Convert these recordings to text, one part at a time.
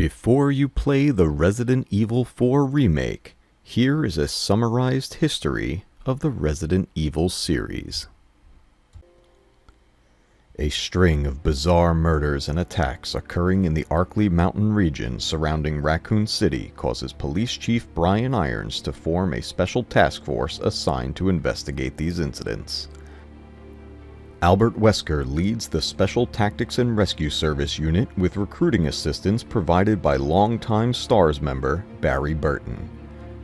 Before you play the Resident Evil 4 Remake, here is a summarized history of the Resident Evil series. A string of bizarre murders and attacks occurring in the Arklay Mountain region surrounding Raccoon City causes Police Chief Brian Irons to form a special task force assigned to investigate these incidents. Albert Wesker leads the Special Tactics and Rescue Service unit with recruiting assistance provided by longtime STARS member Barry Burton.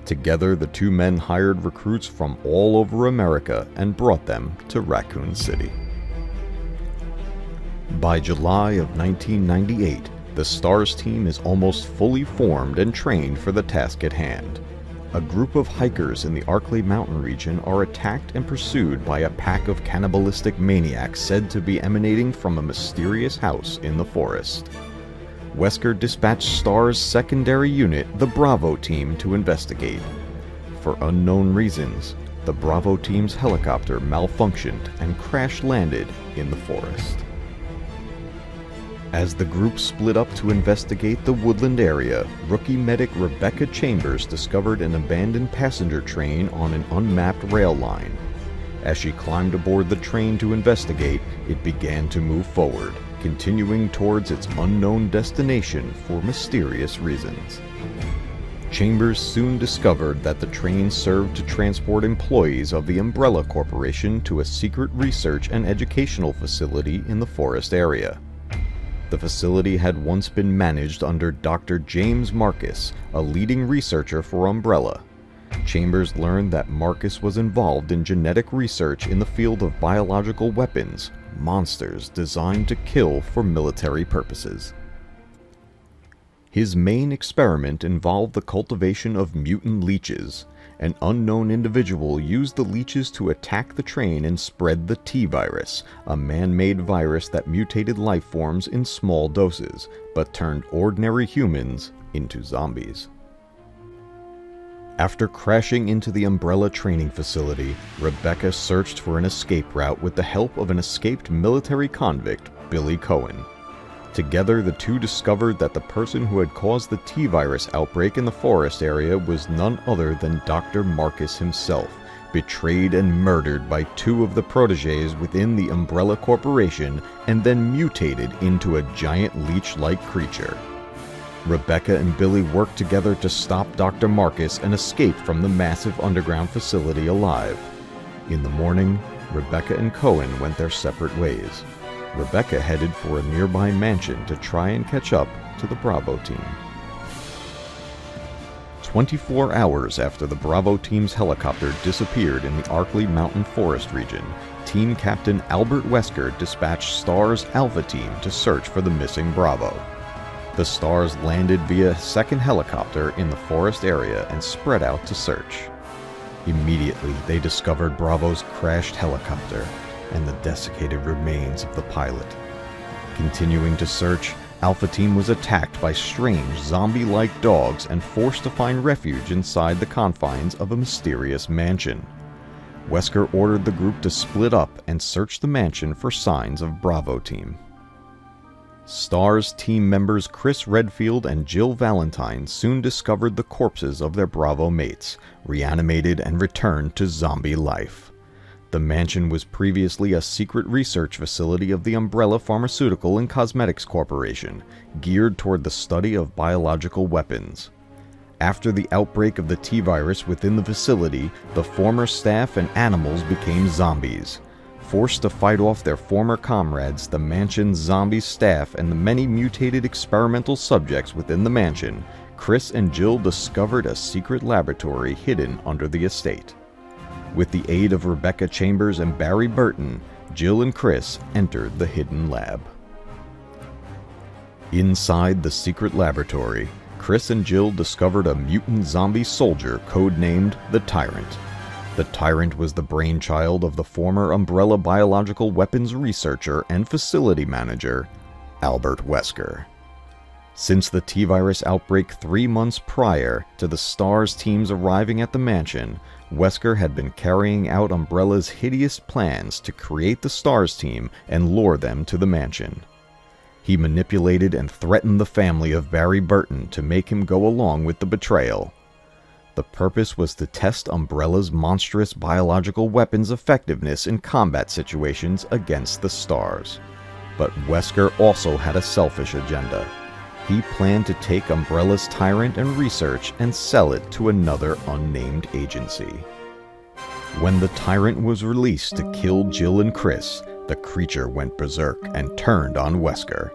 Together, the two men hired recruits from all over America and brought them to Raccoon City. By July of 1998, the STARS team is almost fully formed and trained for the task at hand. A group of hikers in the Arklay Mountain region are attacked and pursued by a pack of cannibalistic maniacs said to be emanating from a mysterious house in the forest. Wesker dispatched STARS' secondary unit, the Bravo team, to investigate. For unknown reasons, the Bravo team's helicopter malfunctioned and crash-landed in the forest. As the group split up to investigate the woodland area, rookie medic Rebecca Chambers discovered an abandoned passenger train on an unmapped rail line. As she climbed aboard the train to investigate, it began to move forward, continuing towards its unknown destination for mysterious reasons. Chambers soon discovered that the train served to transport employees of the Umbrella Corporation to a secret research and educational facility in the forest area. The facility had once been managed under Dr. James Marcus, a leading researcher for Umbrella. Chambers learned that Marcus was involved in genetic research in the field of biological weapons, monsters designed to kill for military purposes. His main experiment involved the cultivation of mutant leeches. An unknown individual used the leeches to attack the train and spread the T-virus, a man-made virus that mutated life forms in small doses, but turned ordinary humans into zombies. After crashing into the Umbrella training facility, Rebecca searched for an escape route with the help of an escaped military convict, Billy Cohen. Together, the two discovered that the person who had caused the T-virus outbreak in the forest area was none other than Dr. Marcus himself, betrayed and murdered by two of the protégés within the Umbrella Corporation and then mutated into a giant leech-like creature. Rebecca and Billy worked together to stop Dr. Marcus and escape from the massive underground facility alive. In the morning, Rebecca and Cohen went their separate ways. Rebecca headed for a nearby mansion to try and catch up to the Bravo team. 24 hours after the Bravo team's helicopter disappeared in the Arklay Mountain Forest region, Team Captain Albert Wesker dispatched STARS Alpha Team to search for the missing Bravo. The STARS landed via a second helicopter in the forest area and spread out to search. Immediately, they discovered Bravo's crashed helicopter and the desiccated remains of the pilot. Continuing to search, Alpha Team was attacked by strange zombie-like dogs and forced to find refuge inside the confines of a mysterious mansion. Wesker ordered the group to split up and search the mansion for signs of Bravo Team. STARS team members Chris Redfield and Jill Valentine soon discovered the corpses of their Bravo mates, reanimated and returned to zombie life. The mansion was previously a secret research facility of the Umbrella Pharmaceutical and Cosmetics Corporation, geared toward the study of biological weapons. After the outbreak of the T-virus within the facility, the former staff and animals became zombies. Forced to fight off their former comrades, the mansion's zombie staff, and the many mutated experimental subjects within the mansion, Chris and Jill discovered a secret laboratory hidden under the estate. With the aid of Rebecca Chambers and Barry Burton, Jill and Chris entered the hidden lab. Inside the secret laboratory, Chris and Jill discovered a mutant zombie soldier codenamed the Tyrant. The Tyrant was the brainchild of the former Umbrella biological weapons researcher and facility manager, Albert Wesker. Since the T-virus outbreak 3 months prior to the STARS teams arriving at the mansion, Wesker had been carrying out Umbrella's hideous plans to create the STARS team and lure them to the mansion. He manipulated and threatened the family of Barry Burton to make him go along with the betrayal. The purpose was to test Umbrella's monstrous biological weapons' effectiveness in combat situations against the Stars. But Wesker also had a selfish agenda. He planned to take Umbrella's Tyrant and research and sell it to another unnamed agency. When the Tyrant was released to kill Jill and Chris, the creature went berserk and turned on Wesker.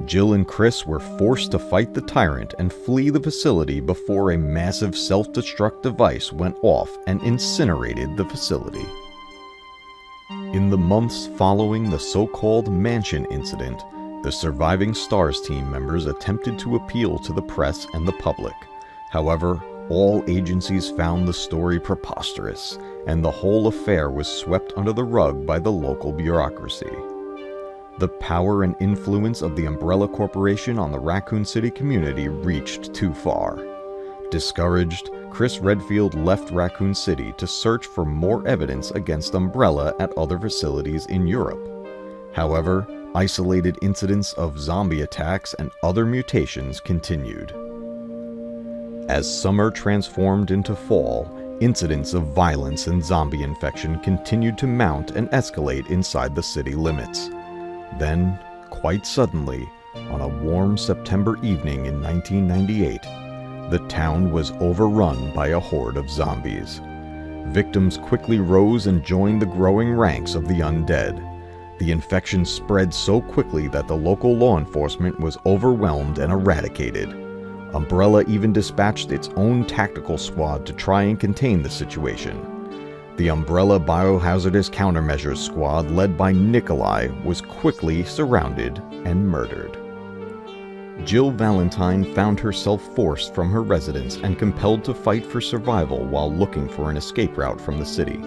Jill and Chris were forced to fight the Tyrant and flee the facility before a massive self-destruct device went off and incinerated the facility. In the months following the so-called Mansion incident, the surviving STARS team members attempted to appeal to the press and the public. However, all agencies found the story preposterous, and the whole affair was swept under the rug by the local bureaucracy. The power and influence of the Umbrella Corporation on the Raccoon City community reached too far. Discouraged, Chris Redfield left Raccoon City to search for more evidence against Umbrella at other facilities in Europe. However, isolated incidents of zombie attacks and other mutations continued. As summer transformed into fall, incidents of violence and zombie infection continued to mount and escalate inside the city limits. Then, quite suddenly, on a warm September evening in 1998, the town was overrun by a horde of zombies. Victims quickly rose and joined the growing ranks of the undead. The infection spread so quickly that the local law enforcement was overwhelmed and eradicated. Umbrella even dispatched its own tactical squad to try and contain the situation. The Umbrella Biohazardous Countermeasures Squad, led by Nikolai, was quickly surrounded and murdered. Jill Valentine found herself forced from her residence and compelled to fight for survival while looking for an escape route from the city.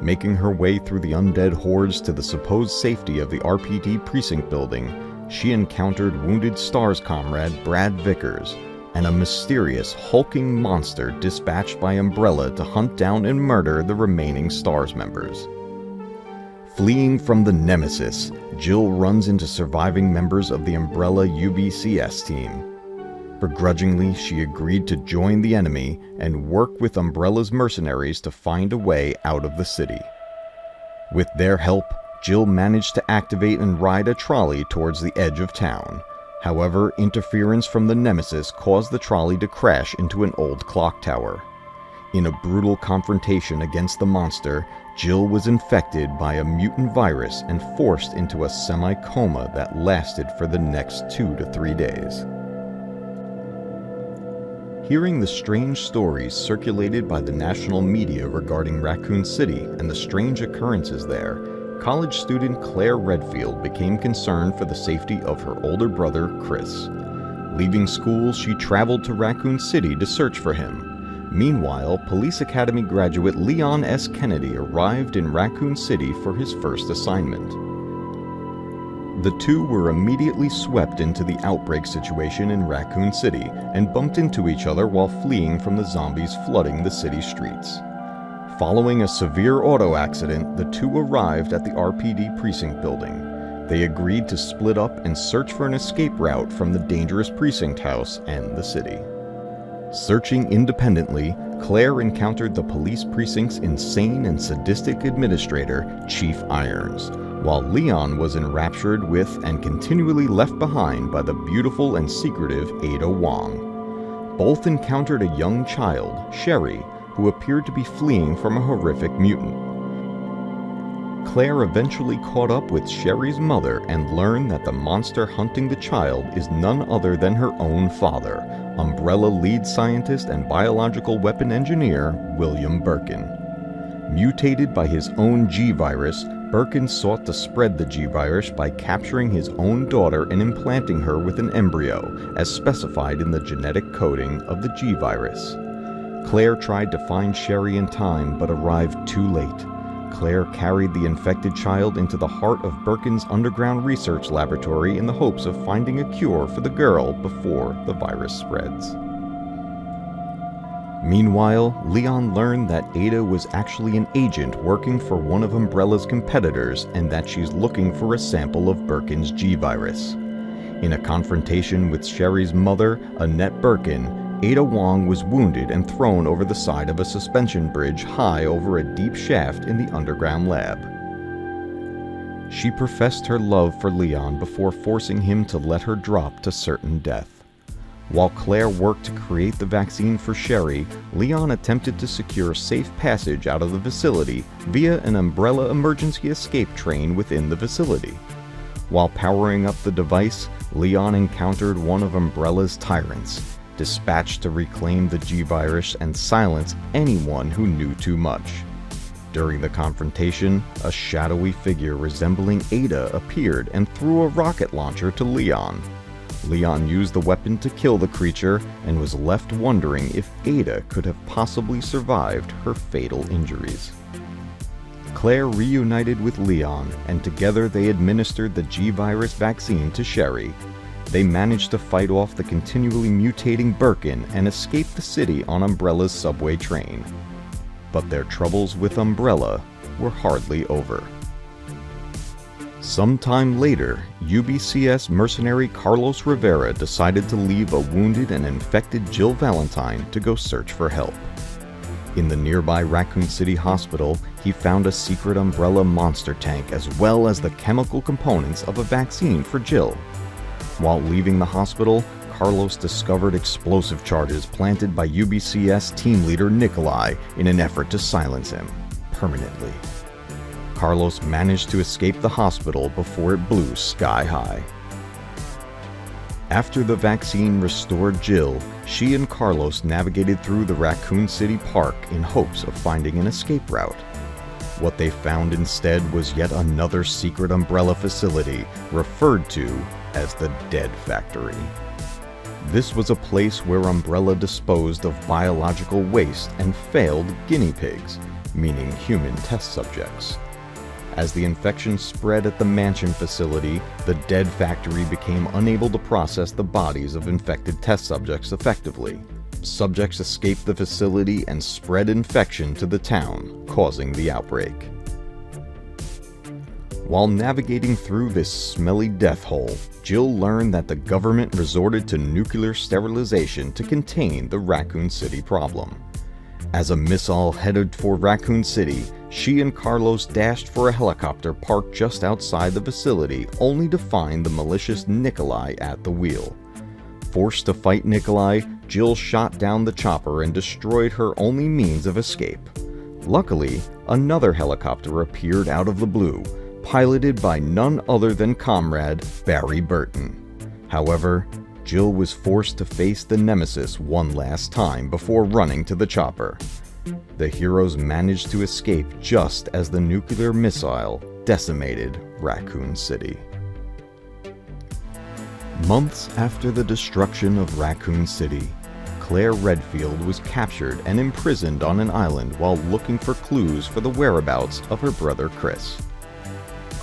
Making her way through the undead hordes to the supposed safety of the RPD precinct building, she encountered wounded STARS comrade Brad Vickers, and a mysterious, hulking monster dispatched by Umbrella to hunt down and murder the remaining STARS members. Fleeing from the Nemesis, Jill runs into surviving members of the Umbrella UBCS team. Begrudgingly, she agreed to join the enemy and work with Umbrella's mercenaries to find a way out of the city. With their help, Jill managed to activate and ride a trolley towards the edge of town. However, interference from the Nemesis caused the trolley to crash into an old clock tower. In a brutal confrontation against the monster, Jill was infected by a mutant virus and forced into a semi-coma that lasted for the next 2 to 3 days. Hearing the strange stories circulated by the national media regarding Raccoon City and the strange occurrences there, college student Claire Redfield became concerned for the safety of her older brother, Chris. Leaving school, she traveled to Raccoon City to search for him. Meanwhile, Police Academy graduate Leon S. Kennedy arrived in Raccoon City for his first assignment. The two were immediately swept into the outbreak situation in Raccoon City and bumped into each other while fleeing from the zombies flooding the city streets. Following a severe auto accident, the two arrived at the RPD precinct building. They agreed to split up and search for an escape route from the dangerous precinct house and the city. Searching independently, Claire encountered the police precinct's insane and sadistic administrator, Chief Irons, while Leon was enraptured with and continually left behind by the beautiful and secretive Ada Wong. Both encountered a young child, Sherry, who appeared to be fleeing from a horrific mutant. Claire eventually caught up with Sherry's mother and learned that the monster hunting the child is none other than her own father, Umbrella lead scientist and biological weapon engineer William Birkin. Mutated by his own G-Virus, Birkin sought to spread the G-Virus by capturing his own daughter and implanting her with an embryo, as specified in the genetic coding of the G-Virus. Claire tried to find Sherry in time, but arrived too late. Claire carried the infected child into the heart of Birkin's underground research laboratory in the hopes of finding a cure for the girl before the virus spreads. Meanwhile, Leon learned that Ada was actually an agent working for one of Umbrella's competitors and that she's looking for a sample of Birkin's G-Virus. In a confrontation with Sherry's mother, Annette Birkin, Ada Wong was wounded and thrown over the side of a suspension bridge high over a deep shaft in the underground lab. She professed her love for Leon before forcing him to let her drop to certain death. While Claire worked to create the vaccine for Sherry, Leon attempted to secure safe passage out of the facility via an Umbrella emergency escape train within the facility. While powering up the device, Leon encountered one of Umbrella's tyrants, dispatched to reclaim the G-Virus and silence anyone who knew too much. During the confrontation, a shadowy figure resembling Ada appeared and threw a rocket launcher to Leon. Leon used the weapon to kill the creature and was left wondering if Ada could have possibly survived her fatal injuries. Claire reunited with Leon, and together they administered the G-Virus vaccine to Sherry. They managed to fight off the continually mutating Birkin and escape the city on Umbrella's subway train. But their troubles with Umbrella were hardly over. Sometime later, UBCS mercenary Carlos Rivera decided to leave a wounded and infected Jill Valentine to go search for help. In the nearby Raccoon City Hospital, he found a secret Umbrella monster tank as well as the chemical components of a vaccine for Jill. While leaving the hospital, Carlos discovered explosive charges planted by UBCS team leader Nikolai in an effort to silence him permanently. Carlos managed to escape the hospital before it blew sky high. After the vaccine restored Jill, she and Carlos navigated through the Raccoon City Park in hopes of finding an escape route. What they found instead was yet another secret Umbrella facility, referred to as the Dead Factory. This was a place where Umbrella disposed of biological waste and failed guinea pigs, meaning human test subjects. As the infection spread at the Mansion facility, the Dead Factory became unable to process the bodies of infected test subjects effectively. Subjects escaped the facility and spread infection to the town, causing the outbreak. While navigating through this smelly death hole, Jill learned that the government resorted to nuclear sterilization to contain the Raccoon City problem. As a missile headed for Raccoon City, she and Carlos dashed for a helicopter parked just outside the facility, only to find the malicious Nikolai at the wheel. Forced to fight Nikolai, Jill shot down the chopper and destroyed her only means of escape. Luckily, another helicopter appeared out of the blue, piloted by none other than comrade Barry Burton. However, Jill was forced to face the Nemesis one last time before running to the chopper. The heroes managed to escape just as the nuclear missile decimated Raccoon City. Months after the destruction of Raccoon City, Claire Redfield was captured and imprisoned on an island while looking for clues for the whereabouts of her brother Chris.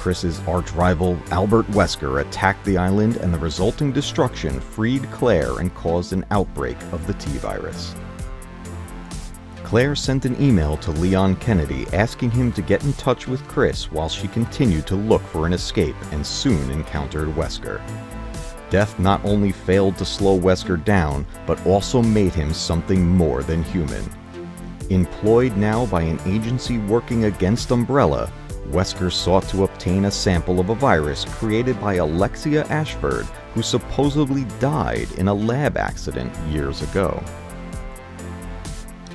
Chris's arch-rival Albert Wesker attacked the island, and the resulting destruction freed Claire and caused an outbreak of the T-Virus. Claire sent an email to Leon Kennedy asking him to get in touch with Chris while she continued to look for an escape and soon encountered Wesker. Death not only failed to slow Wesker down, but also made him something more than human. Employed now by an agency working against Umbrella, Wesker sought to obtain a sample of a virus created by Alexia Ashford, who supposedly died in a lab accident years ago.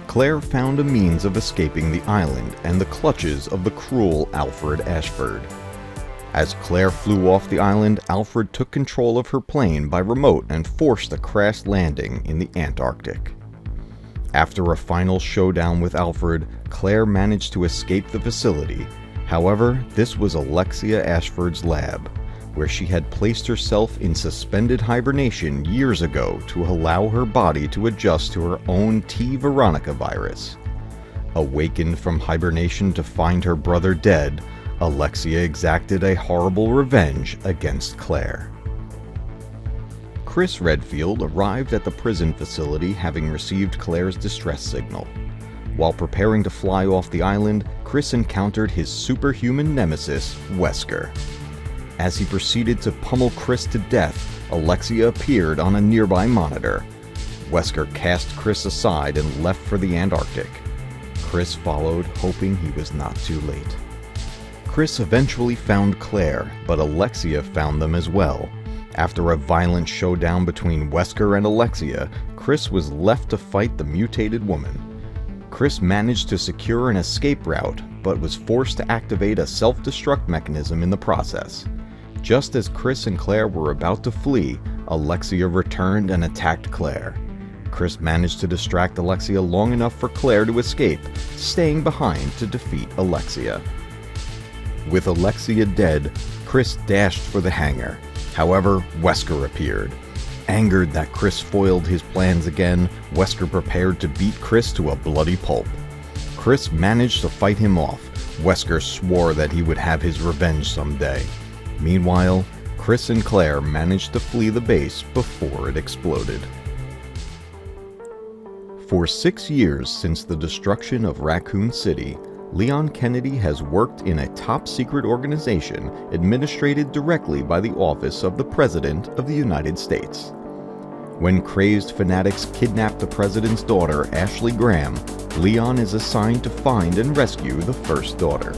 Claire found a means of escaping the island and the clutches of the cruel Alfred Ashford. As Claire flew off the island, Alfred took control of her plane by remote and forced a crash landing in the Antarctic. After a final showdown with Alfred, Claire managed to escape the facility. However, this was Alexia Ashford's lab, where she had placed herself in suspended hibernation years ago to allow her body to adjust to her own T. Veronica virus. Awakened from hibernation to find her brother dead, Alexia exacted a horrible revenge against Claire. Chris Redfield arrived at the prison facility having received Claire's distress signal. While preparing to fly off the island, Chris encountered his superhuman nemesis, Wesker. As he proceeded to pummel Chris to death, Alexia appeared on a nearby monitor. Wesker cast Chris aside and left for the Antarctic. Chris followed, hoping he was not too late. Chris eventually found Claire, but Alexia found them as well. After a violent showdown between Wesker and Alexia, Chris was left to fight the mutated woman. Chris managed to secure an escape route, but was forced to activate a self-destruct mechanism in the process. Just as Chris and Claire were about to flee, Alexia returned and attacked Claire. Chris managed to distract Alexia long enough for Claire to escape, staying behind to defeat Alexia. With Alexia dead, Chris dashed for the hangar. However, Wesker appeared. Angered that Chris foiled his plans again, Wesker prepared to beat Chris to a bloody pulp. Chris managed to fight him off. Wesker swore that he would have his revenge someday. Meanwhile, Chris and Claire managed to flee the base before it exploded. For 6 years since the destruction of Raccoon City, Leon Kennedy has worked in a top-secret organization administrated directly by the Office of the President of the United States. When crazed fanatics kidnap the president's daughter, Ashley Graham, Leon is assigned to find and rescue the first daughter.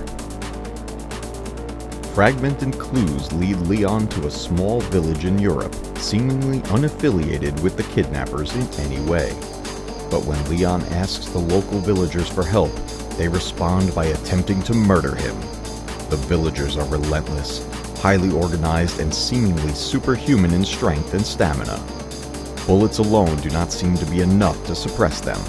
Fragmented clues lead Leon to a small village in Europe, seemingly unaffiliated with the kidnappers in any way. But when Leon asks the local villagers for help, they respond by attempting to murder him. The villagers are relentless, highly organized, and seemingly superhuman in strength and stamina. Bullets alone do not seem to be enough to suppress them.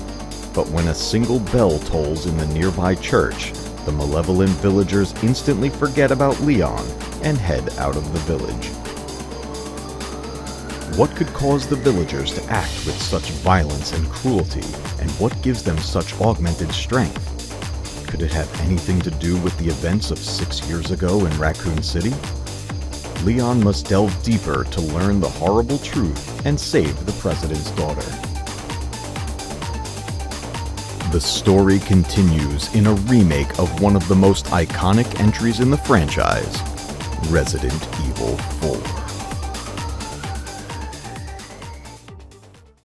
But when a single bell tolls in the nearby church, the malevolent villagers instantly forget about Leon and head out of the village. What could cause the villagers to act with such violence and cruelty, and what gives them such augmented strength? Could it have anything to do with the events of 6 years ago in Raccoon City? Leon must delve deeper to learn the horrible truth and save the president's daughter. The story continues in a remake of one of the most iconic entries in the franchise, Resident Evil 4.